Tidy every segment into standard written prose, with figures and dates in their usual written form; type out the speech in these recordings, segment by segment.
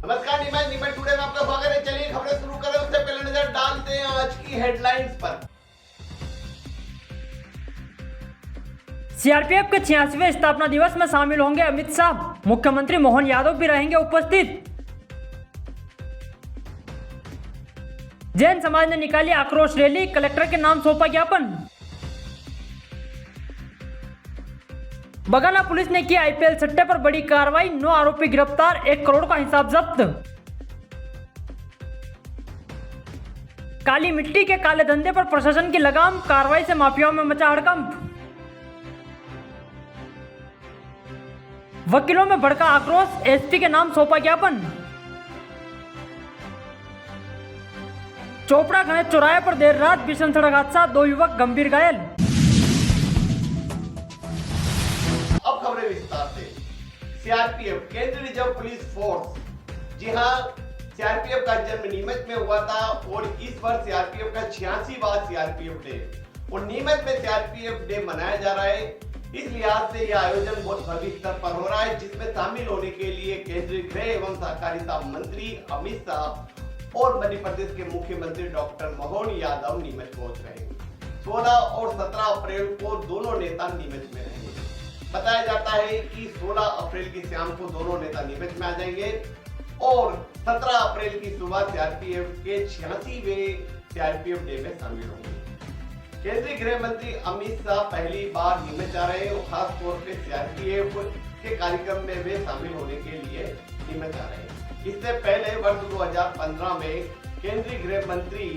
नमस्कार, नीमच टुडे में आपका स्वागत है। चलिए खबरें शुरू करें, उससे पहले नजर डालते हैं आज की हेडलाइंस पर। सीआरपीएफ के 86वें स्थापना दिवस में शामिल होंगे अमित शाह, मुख्यमंत्री मोहन यादव भी रहेंगे उपस्थित। जैन समाज ने निकाली आक्रोश रैली, कलेक्टर के नाम सौंपा ज्ञापन। बगाना पुलिस ने की आईपीएल सट्टे पर बड़ी कार्रवाई, 9 आरोपी गिरफ्तार, 1 करोड़ का हिसाब जब्त। काली मिट्टी के काले धंधे पर प्रशासन की लगाम, कार्रवाई से माफियाओं में मचा हड़कंप। वकीलों में भड़का आक्रोश, एसपी के नाम सौंपा ज्ञापन। चोपड़ा गणेश चौराहे पर देर रात भीषण सड़क हादसा, 2 युवक गंभीर घायल। अब खबरें विस्तार से। सीआरपीएफ केंद्रीय रिजर्व पुलिस फोर्स, जी हां, सीआरपीएफ का जन्म नीमच में हुआ था और इस वर्ष सीआरपीएफ का 86वां सीआरपीएफ डे और नीमच में सीआरपीएफ डे मनाया जा रहा है। इस लिहाज से यह आयोजन बहुत भव्य स्तर पर हो रहा है, जिसमें शामिल होने के लिए केंद्रीय गृह एवं सहकारिता मंत्री अमित शाह और मध्य प्रदेश के मुख्यमंत्री डॉक्टर मोहन यादव नीमच पहुंच रहे हैं। 16 और 17 अप्रैल को दोनों नेता नीमच में रहेंगे। बताया जाता है कि 16 अप्रैल की शाम को दोनों नेता नीमच में आ जाएंगे और 17 अप्रैल की सुबह सीआरपीएफ के 86वें सीआरपीएफ डे में शामिल होंगे। केंद्रीय गृह मंत्री अमित शाह पहली बार नीमच आ रहे हैं और खास तौर पे सीआरपीएफ के कार्यक्रम में वे शामिल होने के लिए नीमच आ रहे हैं। इससे पहले वर्ष 2015 में केंद्रीय गृह मंत्री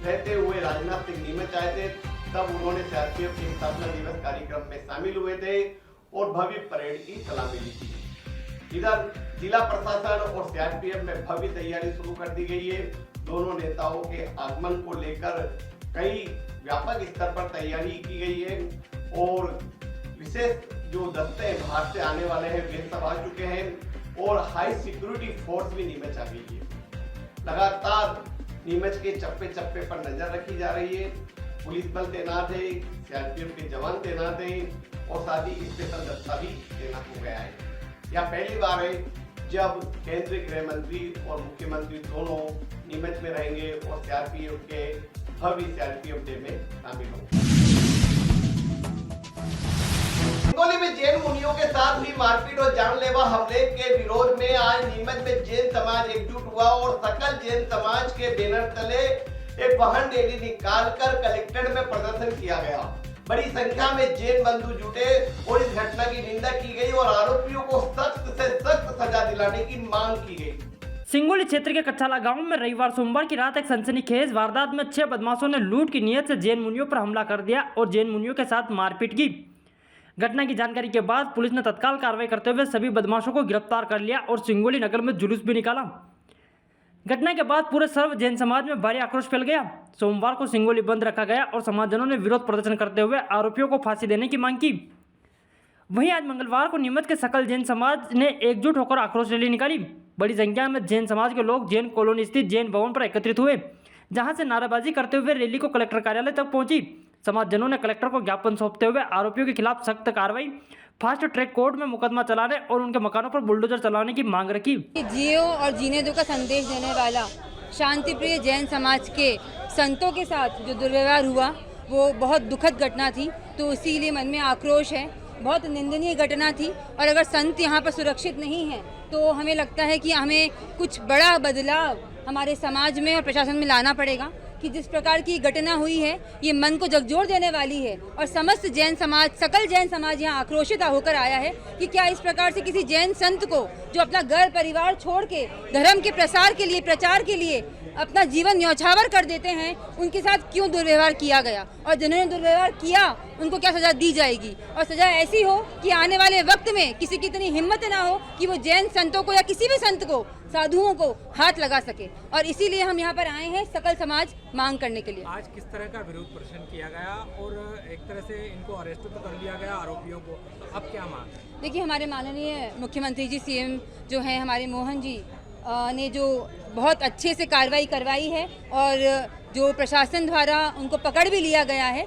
रहते हुए राजनाथ सिंह नीमच आए थे, तब उन्होंने सीआरपीएफ के स्थापना दिवस कार्यक्रम में शामिल हुए थे और भव्य परेड की सलामी ली थी। इधर जिला प्रशासन और सीआरपीएफ में भव्य तैयारी शुरू कर दी गई है। दोनों नेताओं के आगमन को लेकर कई व्यापक स्तर पर तैयारी की गई है और विशेष जो दस्ते बाहर से आने वाले हैं वे सब आ चुके हैं और हाई सिक्योरिटी फोर्स भी नीमच आ गई है। लगातार नीमच के चप्पे चप्पे पर नजर रखी जा रही है। पुलिस बल तैनात है, सीआरपीएफ के जवान तैनात हैं और साथ ही स्पेशल दस्ता भी तैनात हो गया है। यह पहली बार है जब केंद्रीय गृह मंत्री और मुख्यमंत्री दोनों नीमच में रहेंगे और सीआरपीएफ के भव्य सीआरपीएफ डे में शामिल होंगे। हिंगोली में जैन मुनियों के साथ हुई मारपीट और जानलेवा हमले के विरोध में आज नीमच में जैन समाज एकजुट हुआ और सकल जैन समाज के बैनर तले एक वाहन रैली निकालकर कलेक्ट्रेट में प्रदर्शन किया गया। बड़ी संख्या में जैन बंधु जुटे और इस घटना की निंदा की गई और आरोपियों को सख्त से सख्त सजा दिलाने की मांग की गई। सिंगोली क्षेत्र के कच्चाला गांव में रविवार सोमवार की रात एक सनसनीखेज वारदात में 6 बदमाशों ने लूट की नीयत से जैन मुनियों पर हमला कर दिया और जैन मुनियों के साथ मारपीट की। घटना की जानकारी के बाद पुलिस ने तत्काल कार्रवाई करते हुए सभी बदमाशों को गिरफ्तार कर लिया और सिंगोली नगर में जुलूस भी निकाला। घटना के बाद पूरे सर्व जैन समाज में भारी आक्रोश फैल गया। सोमवार को सिंगोली बंद रखा गया और समाजजनों ने विरोध प्रदर्शन करते हुए आरोपियों को फांसी देने की मांग की। वहीं आज मंगलवार को नीमच के सकल जैन समाज ने एकजुट होकर आक्रोश रैली निकाली। बड़ी संख्या में जैन समाज के लोग जैन कॉलोनी स्थित जैन भवन पर एकत्रित हुए, जहां से नारेबाजी करते हुए रैली को कलेक्टर कार्यालय तक पहुंची। समाजजनों ने कलेक्टर को ज्ञापन सौंपते हुए आरोपियों के खिलाफ सख्त कार्रवाई, फास्ट ट्रैक कोर्ट में मुकदमा चलाने और उनके मकानों पर बुलडोजर चलाने की मांग रखी। जियो और जीने दो का संदेश देने वाला शांति प्रिय जैन समाज के संतों के साथ जो दुर्व्यवहार हुआ वो बहुत दुखद घटना थी, तो इसीलिए मन में आक्रोश है। बहुत निंदनीय घटना थी और अगर संत यहाँ पर सुरक्षित नहीं हैं तो हमें लगता है कि हमें कुछ बड़ा बदलाव हमारे समाज में और प्रशासन में लाना पड़ेगा कि जिस प्रकार की घटना हुई है ये मन को झकझोर देने वाली है और समस्त जैन समाज, सकल जैन समाज यहाँ आक्रोशित होकर आया है कि क्या इस प्रकार से किसी जैन संत को जो अपना घर परिवार छोड़ के धर्म के प्रसार के लिए, प्रचार के लिए अपना जीवन न्यौछावर कर देते हैं, उनके साथ क्यों दुर्व्यवहार किया गया और जिन्होंने दुर्व्यवहार किया उनको क्या सजा दी जाएगी और सजा ऐसी हो कि आने वाले वक्त में किसी की इतनी हिम्मत ना हो कि वो जैन संतों को या किसी भी संत को, साधुओं को हाथ लगा सके। और इसीलिए हम यहाँ पर आए हैं सकल समाज मांग करने के लिए। आज किस तरह का विरोध प्रदर्शन किया गया और एक तरह से इनको अरेस्ट तो कर लिया गया आरोपियों को, तो अब क्या मांग? देखिए, हमारे माननीय मुख्यमंत्री जी, सीएम जो हैं हमारे मोहन जी ने जो बहुत अच्छे से कार्रवाई करवाई है और जो प्रशासन द्वारा उनको पकड़ भी लिया गया है।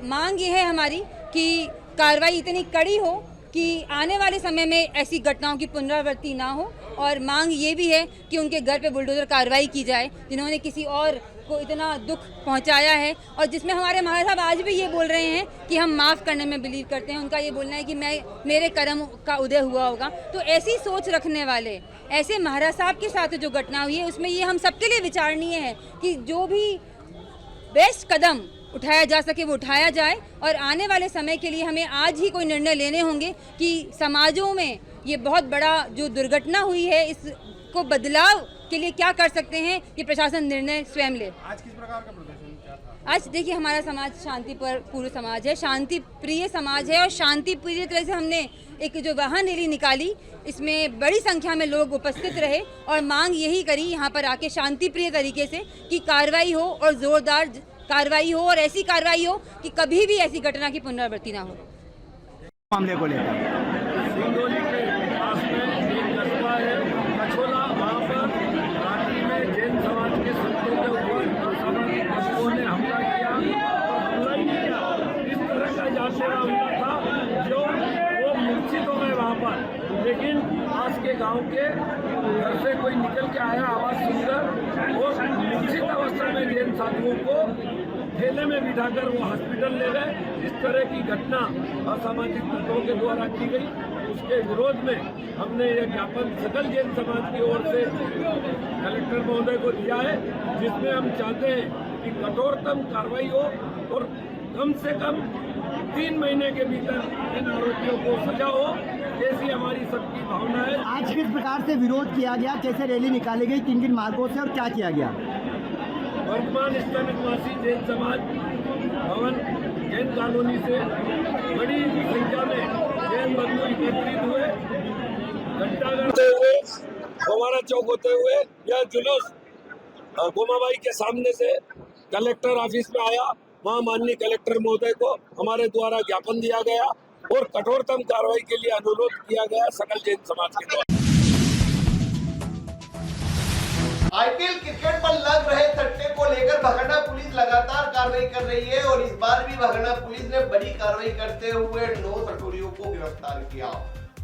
मांग ये है हमारी कि कार्रवाई इतनी कड़ी हो कि आने वाले समय में ऐसी घटनाओं की पुनरावृत्ति ना हो और मांग ये भी है कि उनके घर पे बुलडोजर कार्रवाई की जाए जिन्होंने किसी और को इतना दुख पहुंचाया है, और जिसमें हमारे महाराज साहब आज भी ये बोल रहे हैं कि हम माफ़ करने में बिलीव करते हैं। उनका ये बोलना है कि मेरे कर्म का उदय हुआ होगा। तो ऐसी सोच रखने वाले ऐसे महाराज साहब के साथ जो घटना हुई है उसमें ये हम सबके लिए विचारणीय है कि जो भी बेस्ट कदम उठाया जा सके वो उठाया जाए, और आने वाले समय के लिए हमें आज ही कोई निर्णय लेने होंगे कि समाजों में ये बहुत बड़ा जो दुर्घटना हुई है इसको बदलाव के लिए क्या कर सकते हैं, ये प्रशासन निर्णय स्वयं ले। आज किस प्रकार का प्रदर्शन क्या था? आज देखिए हमारा समाज शांति पर पूर्ण समाज है, शांति प्रिय समाज है, और शांति प्रिय तरह से हमने एक जो वाहन रैली निकाली इसमें बड़ी संख्या में लोग उपस्थित रहे और मांग यही करी यहाँ पर आके शांति प्रिय तरीके से कि कार्रवाई हो और जोरदार कार्रवाई हो और ऐसी कार्रवाई हो कि कभी भी ऐसी घटना की पुनरावृत्ति ना हो। मामले को लेकर सिंगरौली के पास में एक कस्बा है कछोला, वहाँ पर रात्रि में जैन समाज के संतों के ऊपर सामाजिक तत्वों ने हमला किया और हमला ही नहीं किया, इस तरह का जानलेवा हमला था जो वो मूर्छित हो गए वहाँ पर। लेकिन पास के गांव के घर से कोई निकल के आया आवाज़ सुनकर वो मूर्छित अवस्था में जैन साधुओं को ठेले में बिठाकर वो हॉस्पिटल ले गए। इस तरह की घटना असामाजिक तत्वों के द्वारा की गई, उसके विरोध में हमने ये ज्ञापन सकल जैन समाज की ओर से कलेक्टर महोदय को दिया है, जिसमें हम चाहते हैं कि कठोरतम कार्रवाई हो और कम से कम 3 महीने के भीतर इन आरोपियों को सजा हो, ऐसी हमारी सबकी भावना है। आज किस प्रकार से विरोध किया गया, कैसे रैली निकाली गई, किन मार्गों से और क्या किया गया? वर्तमान स्थानकवासी जैन समाज भवन जैन कॉलोनी से बड़ी संख्या में जैन बंधु एकत्रित हुए, घंटाघर होते हुए गोमारा चौक होते हुए यह जुलूस गोमाबाई के सामने से कलेक्टर ऑफिस में आया। वहाँ माननीय कलेक्टर महोदय को हमारे द्वारा ज्ञापन दिया गया और कठोरतम कार्रवाई के लिए अनुरोध किया गया सकल जैन समाज के द्वारा। आईपीएल क्रिकेट पर लग रहे सट्टे को लेकर भगना पुलिस लगातार कार्रवाई कर रही है और इस बार भी भगना पुलिस ने बड़ी कार्रवाई करते हुए 9 सटोरियों को गिरफ्तार किया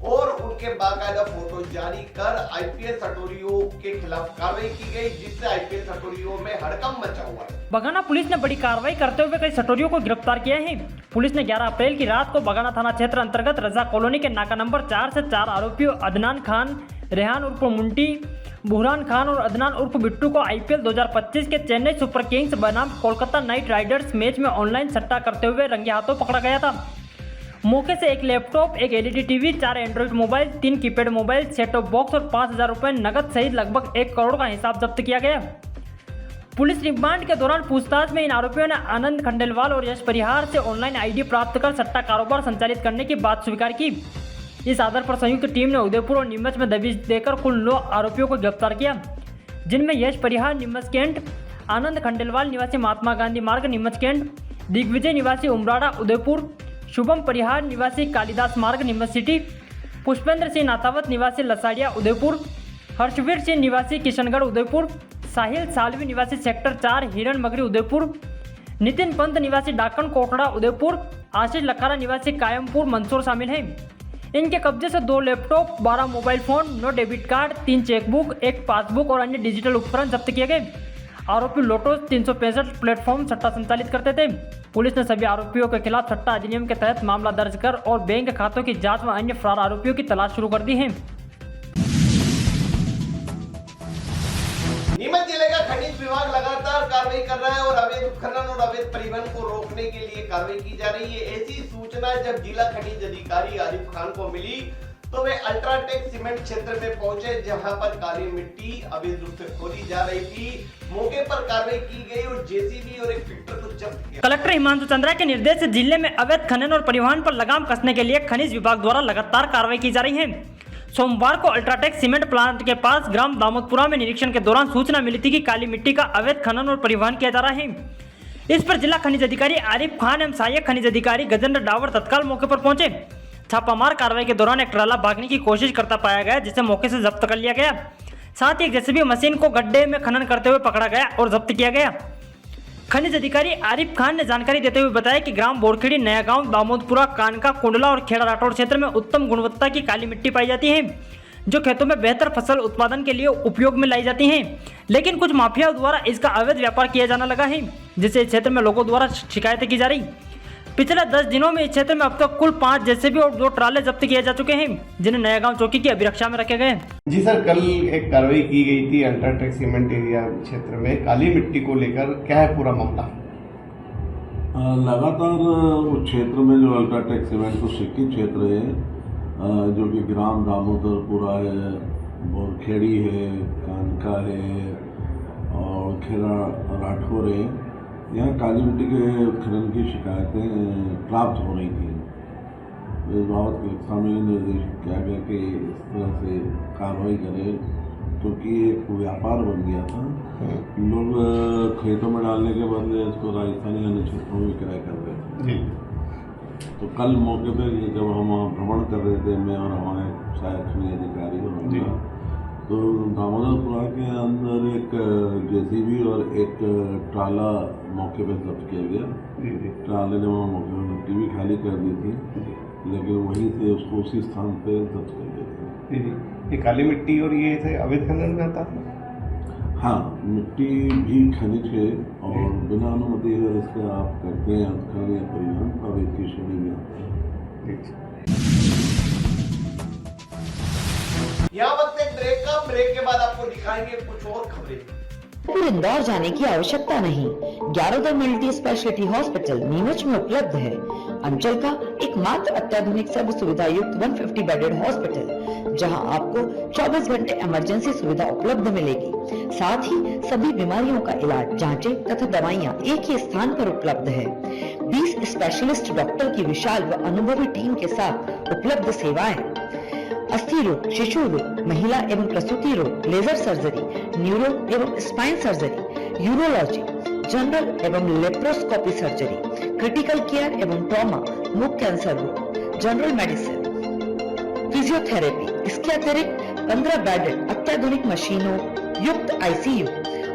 और उनके बाकायदा फोटो जारी कर आईपीएल सटोरियों के खिलाफ कार्रवाई की गई, जिससे आईपीएल सटोरियों में हड़कंप मचा हुआ है। बगाना पुलिस ने बड़ी कार्रवाई करते हुए कई सटोरियों को गिरफ्तार किया है। पुलिस ने 11 अप्रैल की रात को बगाना थाना क्षेत्र अंतर्गत रजा कॉलोनी के नाका नंबर 4 से 4 आरोपियों अदनान खान, रेहान उर्फ मुंटी, बुहरान खान और अदनान उर्फ बिट्टू को आईपीएल 2025 के चेन्नई सुपर किंग्स बनाम कोलकाता नाइट राइडर्स मैच में ऑनलाइन सट्टा करते हुए रंगे हाथों पकड़ा गया था। मौके से एक लैपटॉप, एक LED TV, 4 Android mobile, 3 keypad mobile, set top box और 5,000 रुपये नकद सहित लगभग 1 करोड़ का हिसाब जब्त किया गया। पुलिस रिमांड के दौरान पूछताछ में इन आरोपियों ने आनंद खंडेलवाल और यश परिहार से ऑनलाइन आईडी प्राप्त कर सट्टा कारोबार संचालित करने की बात स्वीकार की। इस आधार पर संयुक्त टीम ने उदयपुर और नीमच में दबिश देकर कुल 9 आरोपियों को गिरफ्तार किया, जिनमें यश परिहार नीमच कैंट, आनंद खंडेलवाल निवासी महात्मा गांधी मार्ग नीमच कैंट, दिग्विजय निवासी उमराड़ा उदयपुर, शुभम परिहार निवासी कालिदास मार्ग नीमच सिटी, पुष्पेंद्र सिंह नाथावत निवासी लसाड़िया उदयपुर, हर्षवीर सिंह निवासी किशनगढ़ उदयपुर, साहिल सालवी निवासी सेक्टर 4 हिरण मगरी उदयपुर, नितिन पंत निवासी डाकन कोटड़ा उदयपुर, आशीष लखारा निवासी कायमपुर मंदसौर शामिल हैं। इनके कब्जे से 2 laptop, 12 mobile phone, 9 debit card, 3 chequebook, 1 passbook और अन्य डिजिटल उपकरण जब्त किए गए। आरोपी लोटो 365 प्लेटफॉर्म सट्टा संचालित करते थे। पुलिस ने सभी आरोपियों के खिलाफ सट्टा अधिनियम के तहत मामला दर्ज कर और बैंक खातों की जांच व अन्य फरार आरोपियों की तलाश शुरू कर दी है। नीमच जिले का खनिज विभाग लगातार कार्रवाई कर रहा है और अवैध उत्खनन और अवैध परिवहन को रोकने के लिए कार्रवाई की जा रही है। ऐसी सूचना जब जिला खनिज अधिकारी आरिफ खान को मिली तो वे अल्ट्राटेक सीमेंट क्षेत्र में पहुंचे, जहां पर काली मिट्टी अवैध रूप से खोदी जा रही थी। मौके पर कार्रवाई की गई और जेसीबी और एक ट्रैक्टर को जब्त किया। कलेक्टर हिमांशु चंद्रा के निर्देश से जिले में अवैध खनन और परिवहन पर लगाम कसने के लिए खनिज विभाग द्वारा लगातार कार्रवाई की जा रही है। सोमवार को अल्ट्राटेक सीमेंट प्लांट के पास ग्राम दामोदपुरा में निरीक्षण के दौरान सूचना मिली थी कि काली मिट्टी का अवैध खनन और परिवहन किया जा रहा है। इस पर जिला खनिज अधिकारी आरिफ खान एवं सहायक खनिज अधिकारी गजेंद्र डावर तत्काल मौके पर पहुंचे। छापामार कार्रवाई के दौरान एक ट्राला भागने की कोशिश करता पाया गया, जिसे मौके से जब्त कर लिया गया। साथ ही एक जेसीबी मशीन को गड्ढे में खनन करते हुए पकड़ा गया और जब्त किया गया। खनिज अधिकारी आरिफ खान ने जानकारी देते हुए बताया कि ग्राम बोरखेड़ी, नया गांव, दामोदपुरा, कानका, कुंडला और खेड़ा राठौड़ क्षेत्र में उत्तम गुणवत्ता की काली मिट्टी पाई जाती है, जो खेतों में बेहतर फसल उत्पादन के लिए उपयोग में लाई जाती हैं। लेकिन कुछ माफियाओं द्वारा इसका अवैध व्यापार किया जाने लगा है, जिससे इस क्षेत्र में लोगों द्वारा शिकायतें की जा रही। पिछले 10 दिनों में इस क्षेत्र में अब तक कुल 5 जेसीबी और 2 ट्राले जब्त किए जा चुके हैं, जिन्हें नया गांव चौकी की अभिरक्षा में रखे गए। जी सर, कल एक कार्रवाई की गई थी अल्ट्राटेक सीमेंट एरिया क्षेत्र में काली मिट्टी को लेकर, क्या है पूरा मामला? लगातार उस क्षेत्र में जो अल्ट्राटेक सीमेंट को सिक्की क्षेत्र है, जो कि ग्राम दामोदरपुरा है, बोरखेड़ी है, कानका है और खेरा राठौर है, यहाँ काली मिट्टी के खनन की शिकायतें प्राप्त हो रही थी। इस बाबत कलेक्टर में निर्देशित किया गया कि इस तरह से कार्रवाई करें, क्योंकि एक व्यापार बन गया था। लोग खेतों में डालने के बदले इसको राजस्थानी अन्य क्षेत्रों में विक्रय कर रहे थे। तो कल मौके पर जब हम भ्रमण कर रहे थे, मैं और हमारे सहायक चुने अधिकारी और तो दामोदरपुरा के अंदर एक जेसीबी और एक ट्राला मौके पर जब्त किया गया। ट्राले ने वहाँ मौके पर मिट्टी भी खाली कर दी थी, लेकिन वहीं से उसको उसी स्थान पे जब्त कर दिया था। ये काली मिट्टी और ये से अवैध खनन में आता है? हाँ, मिट्टी भी खनिज है और बिना अनुमति अगर इसका आप करते हैं खनन या परिवहन तो अवैध की श्रेणी में आता है। यहाँ वक्त एक ब्रेक का, ब्रेक के बाद आपको दिखाएंगे कुछ और खबरें। फिर इंदौर जाने की आवश्यकता नहीं। 11 मल्टी स्पेशलिटी हॉस्पिटल नीमच में उपलब्ध है। अंचल का एकमात्र अत्याधुनिक सर्व सुविधा युक्त 150 बेडेड हॉस्पिटल, जहां आपको 24 घंटे इमरजेंसी सुविधा उपलब्ध मिलेगी। साथ ही सभी बीमारियों का इलाज, जांचें तथा दवाइयां एक ही स्थान पर उपलब्ध है। 20 स्पेशलिस्ट डॉक्टर की विशाल व अनुभवी टीम के साथ उपलब्ध सेवाएं, अस्थि रोग, शिशु रोग, महिला एवं प्रसूति रोग, लेजर सर्जरी, न्यूरो एवं स्पाइन सर्जरी, यूरोलॉजी, जनरल एवं लेप्रोस्कोपी सर्जरी, क्रिटिकल केयर एवं ट्रॉमा, मुख कैंसर रोग, जनरल मेडिसिन, फिजियोथेरेपी। इसके अतिरिक्त 15 बेडेड अत्याधुनिक मशीनों युक्त ICU,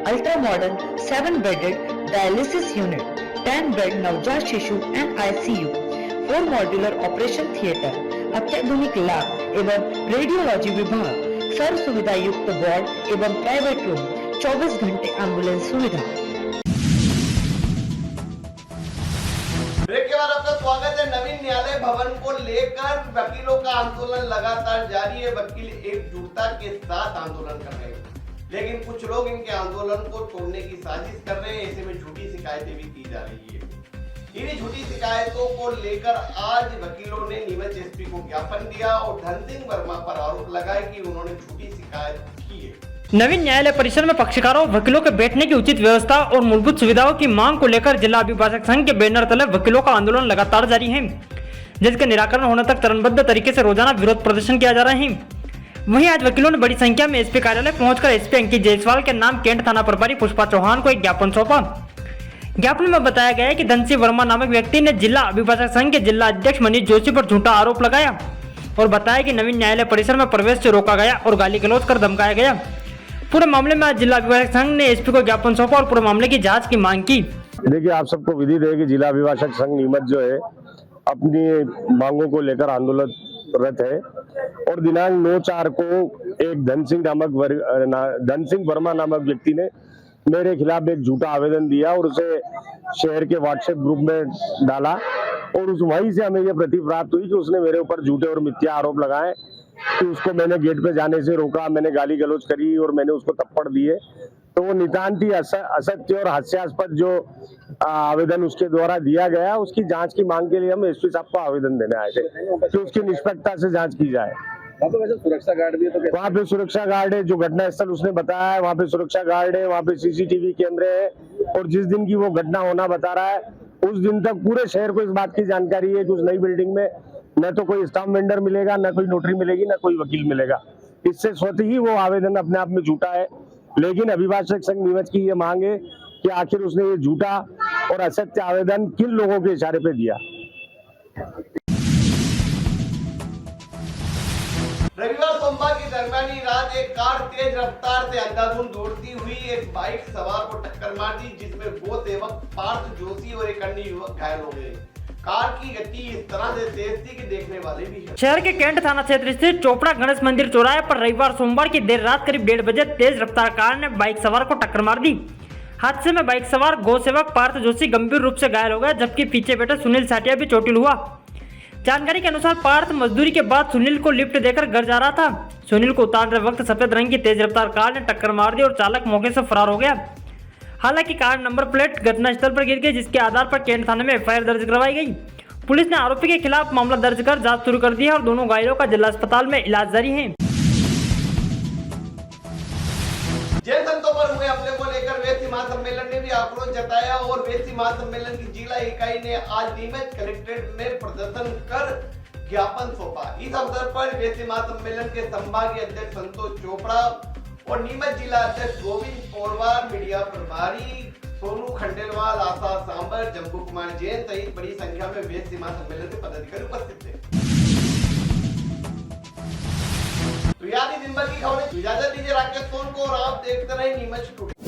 ultra modern 7 bedded dialysis unit, 10 bed नवजात शिशु and ICU, 4 modular operation theatre, अत्याधुनिक लैब एवं रेडियोलॉजी विभाग, सर्व सुविधा युक्त वार्ड एवं प्राइवेट रूम, 24 घंटे एम्बुलेंस सुविधा। ब्रेक के बाद आपका स्वागत है। नवीन न्यायालय भवन को लेकर वकीलों का आंदोलन लगातार जारी है। वकील एकजुटता के साथ आंदोलन कर रहे हैं, लेकिन कुछ लोग इनके आंदोलन को तोड़ने की साजिश कर रहे हैं। ऐसे में झूठी शिकायतें भी की जा रही है। इन्हीं झूठी शिकायतों को लेकर आज वकीलों ने नीमच एसपी को ज्ञापन दिया और धन सिंह वर्मा पर आरोप लगाए कि उन्होंने झूठी शिकायत की है। नवीन न्यायालय परिसर में पक्षकारों और वकीलों के बैठने की उचित व्यवस्था और मूलभूत सुविधाओं की मांग को लेकर जिला अभिभाषक संघ के बैनर तले वकीलों का आंदोलन लगातार जारी है, जिसके निराकरण होने तक चरणबद्ध तरीके से रोजाना विरोध प्रदर्शन किया जा रहा है। वहीं आज वकीलों ने बड़ी संख्या में एसपी कार्यालय पहुंचकर एसपी अंकित जायसवाल के नाम कैंट थाना प्रभारी पुष्पा चौहान को एक ज्ञापन सौंपा। ज्ञापन में बताया गया है कि धन सिंह वर्मा नामक व्यक्ति ने जिला अभिभाषक संघ के जिला अध्यक्ष मनीष जोशी पर झूठा आरोप लगाया और बताया कि नवीन न्यायालय परिसर में प्रवेश से रोका गया और गाली गलौज कर धमकाया गया। पूरे मामले में आज जिला अभिभाषक संघ ने एसपी को ज्ञापन सौंपा और पूरे मामले की जांच की मांग की। देखिए, आप सबको विदित है कि जिला अभिभाषक संघ नीमच जो है अपनी मांगों को लेकर आंदोलनरत है और दिनांक 9/4 को एक धन सिंह वर्मा नामक व्यक्ति ने मेरे खिलाफ एक झूठा आवेदन दिया और उसे शहर के व्हाट्सएप ग्रुप में डाला और उस वहीं से हमें यह प्रति प्राप्त हुई कि उसने मेरे ऊपर झूठे और मिथ्या आरोप लगाए कि उसको मैंने गेट पे जाने से रोका, मैंने गाली गलौज करी और मैंने उसको थप्पड़ दिए। तो वो नितांत ही असत्य और हास्यास्पद जो आवेदन उसके द्वारा दिया गया, उसकी जांच की मांग के लिए हम एसपी साहब को आवेदन देने आए थे कि उसकी निष्पक्षता से जांच की जाए। वहाँ पे वैसे सुरक्षा गार्ड भी है, तो वहाँ पे सुरक्षा गार्ड है, जो घटना स्थल उसने बताया है वहाँ पे सुरक्षा गार्ड है, वहाँ पे सीसीटीवी केंद्र है और जिस दिन की वो घटना होना बता रहा है उस दिन तक पूरे शहर को इस बात की जानकारी है कि उस नई बिल्डिंग में न तो कोई स्टाम्प वेंडर मिलेगा, न कोई नोटरी मिलेगी, न कोई वकील मिलेगा। इससे स्वतः ही वो आवेदन अपने आप में झूठा है। लेकिन अभिभाषक संघ नीमच की ये मांग है कि आखिर उसने ये झूठा और असत्य आवेदन किन लोगों के इशारे पे दिया। रविवार सोमवार की दरमियानी रात एक कार तेज रफ्तार से अंधाधुंध दौड़ती हुई एक बाइक सवार को टक्कर मार दी, जिसमें वो सेवक पार्थ जोशी और एक अन्य युवक घायल हो गए। कार की गति इस तरह से तेज थी कि देखने वाले भी है। शहर के कैंट थाना क्षेत्र स्थित चोपड़ा गणेश मंदिर चौराहे पर रविवार सोमवार की देर रात करीब 1:30 बजे तेज रफ्तार कार ने बाइक सवार को टक्कर मार दी। हादसे में बाइक सवार गौ सेवक पार्थ जोशी गंभीर रूप से घायल हो गया, जबकि पीछे बैठे सुनील साटिया भी चोटिल हुआ। जानकारी के अनुसार पार्थ मजदूरी के बाद सुनील को लिफ्ट देकर घर जा रहा था। सुनील को उतारते वक्त सफेद रंग की तेज रफ्तार कार ने टक्कर मार दी और चालक मौके से फरार हो गया। हालांकि कार नंबर प्लेट घटनास्थल पर गिर गई, जिसके आधार पर कैंट थाने में एफआईआर दर्ज करवाई गई। पुलिस ने आरोपी के खिलाफ मामला दर्ज कर जांच शुरू कर दी है और दोनों घायलों का जिला अस्पताल में इलाज जारी है। जैन संतों पर हुए हमले को लेकर वेसी महासम्मेलन ने भी आक्रोश जताया और वेसी महासम्मेलन की जिला इकाई ने आज नीमच कलेक्ट्रेट में प्रदर्शन कर ज्ञापन सौंपा। इस अवसर पर वेसी महासम्मेलन के संभागीय अध्यक्ष संतोष चोपड़ा और नीमच जिला अध्यक्ष गोविंद पोरवार, मीडिया प्रभारी सोनू खंडेलवाल, आशा सांबर, जम्बू कुमार जैन सहित बड़ी संख्या में वेसी महासम्मेलन के पदाधिकारी उपस्थित थे। तो याद दिन भर की खबरें इजाजत दीजिए राकेश सोन को और आप देखते रहे नीमच टुडे।